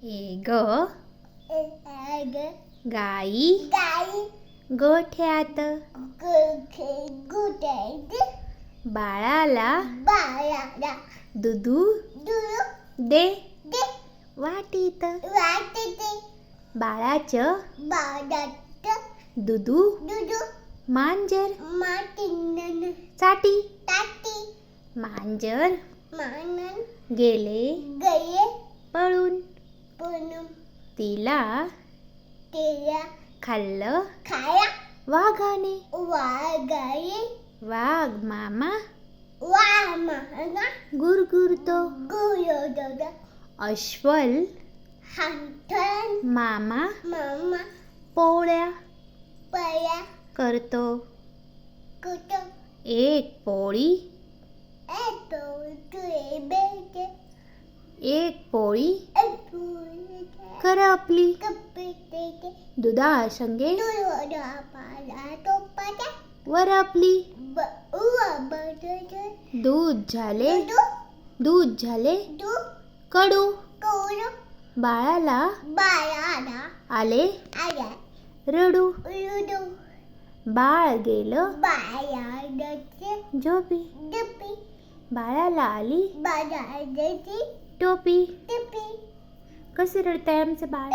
एक गाई गोठ्यात बाळाला दुधू दे वाटीत बाळाचं दुधू मांजर चाटी मांजर गेले पळून तिला खाल्लं वाघाने वाघ मामा गुरगुरतो अस्वल मामा पोळ्या करतो एक पोळी करपली दुधासंगे वरपली दूध झाले कडू बाळाला आले रडू बाळ गेलं झोपी बाळाला आली टोपी. कसं रडताय आमचं बाळ?